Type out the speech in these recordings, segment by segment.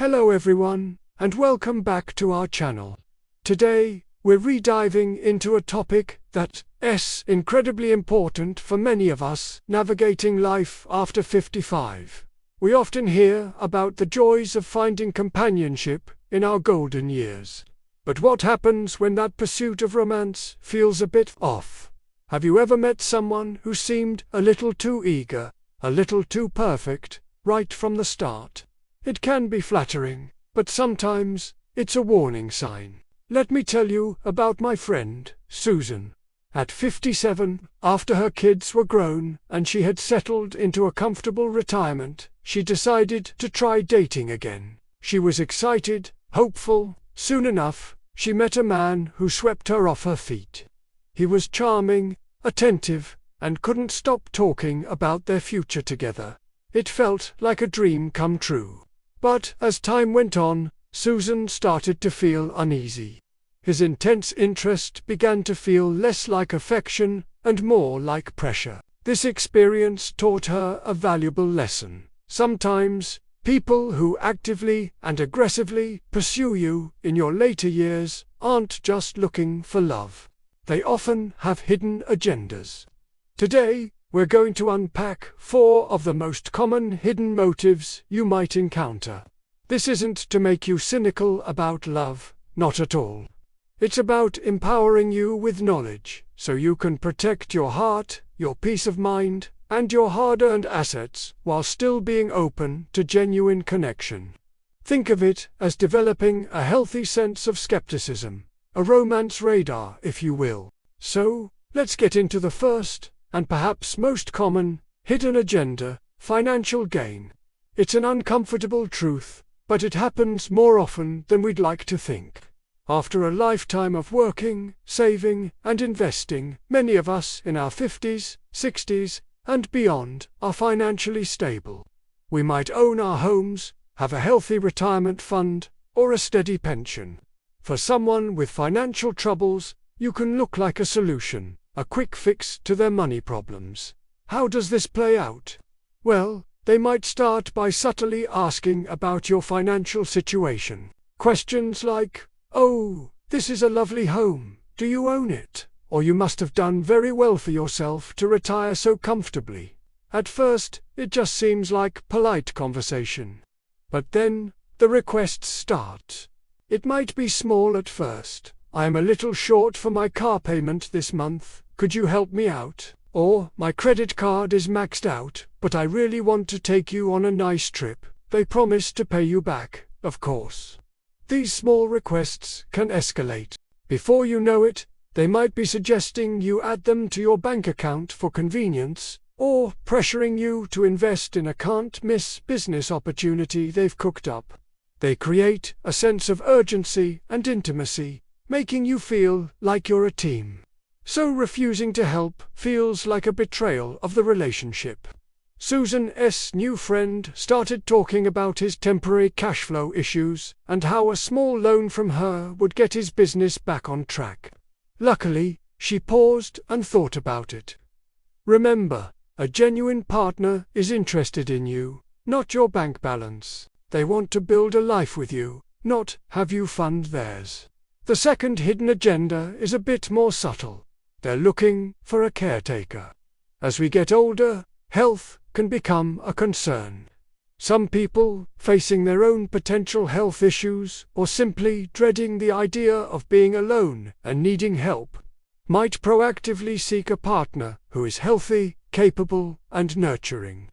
Hello everyone, and welcome back to our channel. Today, we're rediving into a topic that's incredibly important for many of us navigating life after 55. We often hear about the joys of finding companionship in our golden years. But what happens when that pursuit of romance feels a bit off? Have you ever met someone who seemed a little too eager, a little too perfect, right from the start? It can be flattering, but sometimes it's a warning sign. Let me tell you about my friend, Susan. At 57, after her kids were grown and she had settled into a comfortable retirement, she decided to try dating again. She was excited, hopeful. Soon enough, she met a man who swept her off her feet. He was charming, attentive, and couldn't stop talking about their future together. It felt like a dream come true. But as time went on, Susan started to feel uneasy. His intense interest began to feel less like affection and more like pressure. This experience taught her a valuable lesson. Sometimes, people who actively and aggressively pursue you in your later years aren't just looking for love. They often have hidden agendas. Today, we're going to unpack 4 of the most common hidden motives you might encounter. This isn't to make you cynical about love, not at all. It's about empowering you with knowledge, so you can protect your heart, your peace of mind, and your hard-earned assets while still being open to genuine connection. Think of it as developing a healthy sense of skepticism, a romance radar, if you will. So, let's get into the first, and perhaps most common, hidden agenda: financial gain. It's an uncomfortable truth, but it happens more often than we'd like to think. After a lifetime of working, saving, and investing, many of us in our 50s, 60s, and beyond are financially stable. We might own our homes, have a healthy retirement fund, or a steady pension. For someone with financial troubles, you can look like a solution, a quick fix to their money problems. How does this play out? Well, they might start by subtly asking about your financial situation. Questions like, "Oh, this is a lovely home. Do you own it? Or you must have done very well for yourself to retire so comfortably." At first, it just seems like polite conversation. But then, the requests start. It might be small at first. "I am a little short for my car payment this month. Could you help me out?" Or, "My credit card is maxed out, but I really want to take you on a nice trip. They promise to pay you back, of course." These small requests can escalate. Before you know it, they might be suggesting you add them to your bank account for convenience, or pressuring you to invest in a can't-miss business opportunity they've cooked up. They create a sense of urgency and intimacy, making you feel like you're a team. So refusing to help feels like a betrayal of the relationship. Susan's new friend started talking about his temporary cash flow issues and how a small loan from her would get his business back on track. Luckily, she paused and thought about it. Remember, a genuine partner is interested in you, not your bank balance. They want to build a life with you, not have you fund theirs. The second hidden agenda is a bit more subtle. They're looking for a caretaker. As we get older, health can become a concern. Some people, facing their own potential health issues or simply dreading the idea of being alone and needing help, might proactively seek a partner who is healthy, capable, and nurturing.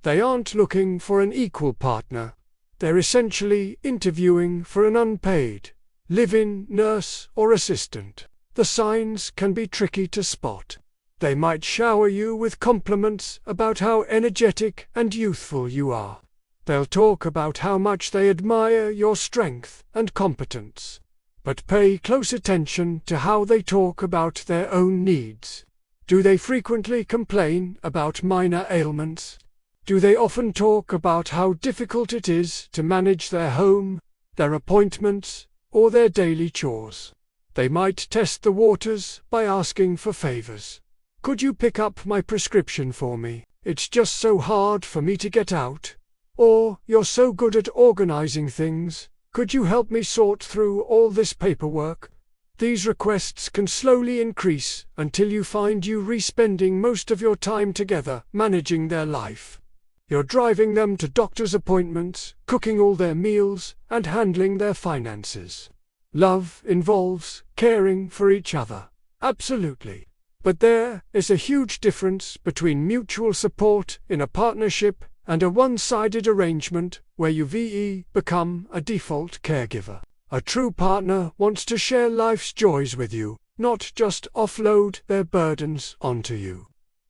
They aren't looking for an equal partner. They're essentially interviewing for an unpaid live-in nurse or assistant. The signs can be tricky to spot. They might shower you with compliments about how energetic and youthful you are. They'll talk about how much they admire your strength and competence. But pay close attention to how they talk about their own needs. Do they frequently complain about minor ailments? Do they often talk about how difficult it is to manage their home, their appointments, or their daily chores? They might test the waters by asking for favors. "Could you pick up my prescription for me? It's just so hard for me to get out." Or, "You're so good at organizing things, could you help me sort through all this paperwork?" These requests can slowly increase until you find you re-spending most of your time together managing their life. You're driving them to doctor's appointments, cooking all their meals, and handling their finances. Love involves caring for each other. Absolutely. But there is a huge difference between mutual support in a partnership and a one-sided arrangement where you become a default caregiver. A true partner wants to share life's joys with you, not just offload their burdens onto you.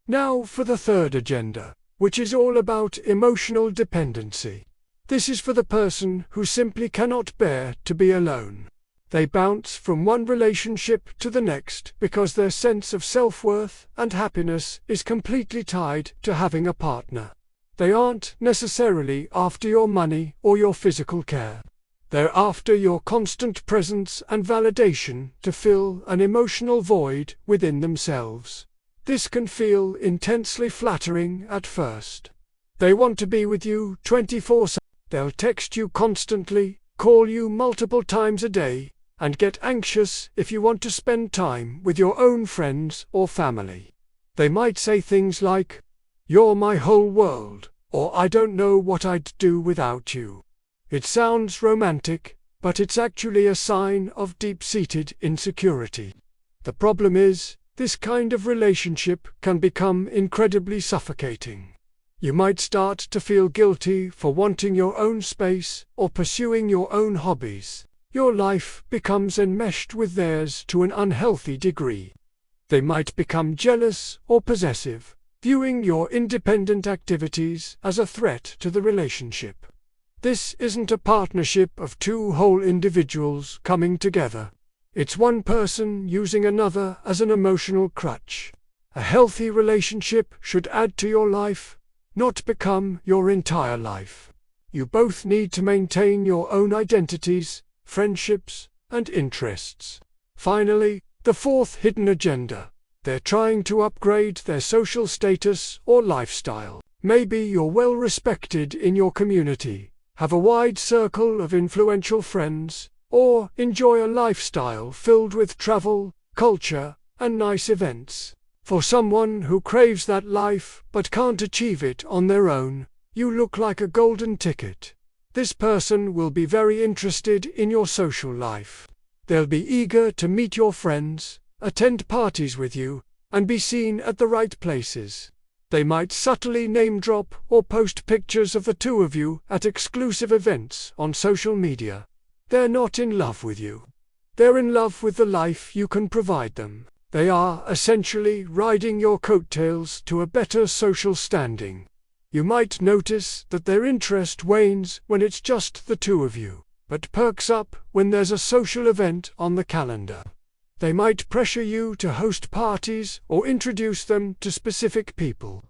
Now for the third agenda, which is all about emotional dependency. This is for the person who simply cannot bear to be alone. They bounce from one relationship to the next because their sense of self-worth and happiness is completely tied to having a partner. They aren't necessarily after your money or your physical care. They're after your constant presence and validation to fill an emotional void within themselves. This can feel intensely flattering at first. They want to be with you 24/7. They'll text you constantly, call you multiple times a day, and get anxious if you want to spend time with your own friends or family. They might say things like, "You're my whole world," or "I don't know what I'd do without you." It sounds romantic, but it's actually a sign of deep-seated insecurity. The problem is, this kind of relationship can become incredibly suffocating. You might start to feel guilty for wanting your own space or pursuing your own hobbies. Your life becomes enmeshed with theirs to an unhealthy degree. They might become jealous or possessive, viewing your independent activities as a threat to the relationship. This isn't a partnership of two whole individuals coming together. It's one person using another as an emotional crutch. A healthy relationship should add to your life, not become your entire life. You both need to maintain your own identities, friendships, and interests. Finally, the fourth hidden agenda. They're trying to upgrade their social status or lifestyle. Maybe you're well respected in your community, have a wide circle of influential friends, or enjoy a lifestyle filled with travel, culture, and nice events. For someone who craves that life but can't achieve it on their own, you look like a golden ticket. This person will be very interested in your social life. They'll be eager to meet your friends, attend parties with you, and be seen at the right places. They might subtly name-drop or post pictures of the two of you at exclusive events on social media. They're not in love with you. They're in love with the life you can provide them. They are essentially riding your coattails to a better social standing. You might notice that their interest wanes when it's just the two of you, but perks up when there's a social event on the calendar. They might pressure you to host parties or introduce them to specific people.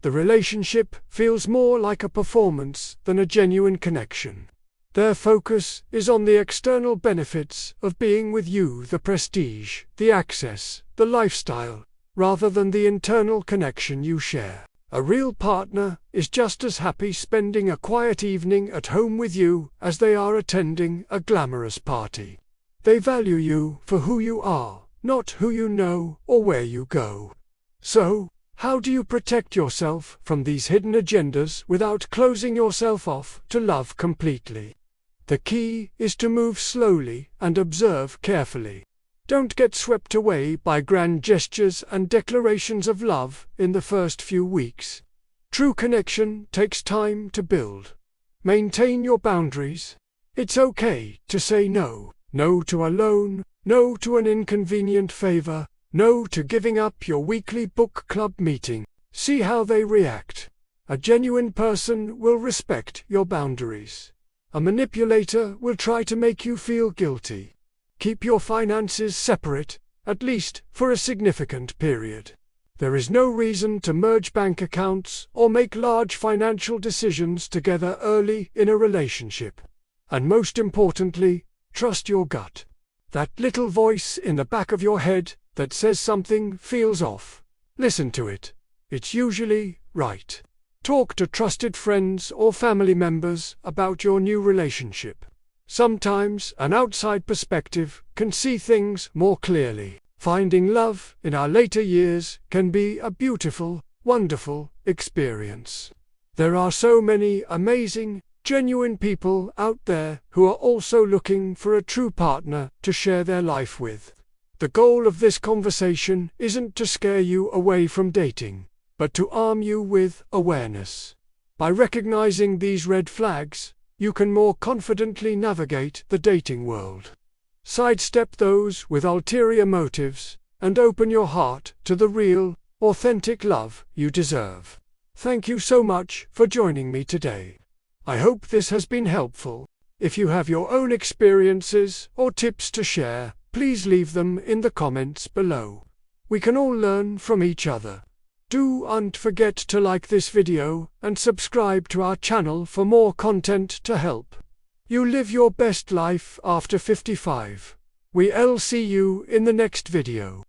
The relationship feels more like a performance than a genuine connection. Their focus is on the external benefits of being with you, the prestige, the access, the lifestyle, rather than the internal connection you share. A real partner is just as happy spending a quiet evening at home with you as they are attending a glamorous party. They value you for who you are, not who you know or where you go. So, how do you protect yourself from these hidden agendas without closing yourself off to love completely? The key is to move slowly and observe carefully. Don't get swept away by grand gestures and declarations of love in the first few weeks. True connection takes time to build. Maintain your boundaries. It's okay to say no. No to a loan, no to an inconvenient favor, no to giving up your weekly book club meeting. See how they react. A genuine person will respect your boundaries. A manipulator will try to make you feel guilty. Keep your finances separate, at least for a significant period. There is no reason to merge bank accounts or make large financial decisions together early in a relationship. And most importantly, trust your gut. That little voice in the back of your head that says something feels off. Listen to it. It's usually right. Talk to trusted friends or family members about your new relationship. Sometimes an outside perspective can see things more clearly. Finding love in our later years can be a beautiful, wonderful experience. There are so many amazing, genuine people out there who are also looking for a true partner to share their life with. The goal of this conversation isn't to scare you away from dating, but to arm you with awareness. By recognizing these red flags, you can more confidently navigate the dating world. Sidestep those with ulterior motives, and open your heart to the real, authentic love you deserve. Thank you so much for joining me today. I hope this has been helpful. If you have your own experiences or tips to share, please leave them in the comments below. We can all learn from each other. Don't forget to like this video and subscribe to our channel for more content to help you live your best life after 55. We'll see you in the next video.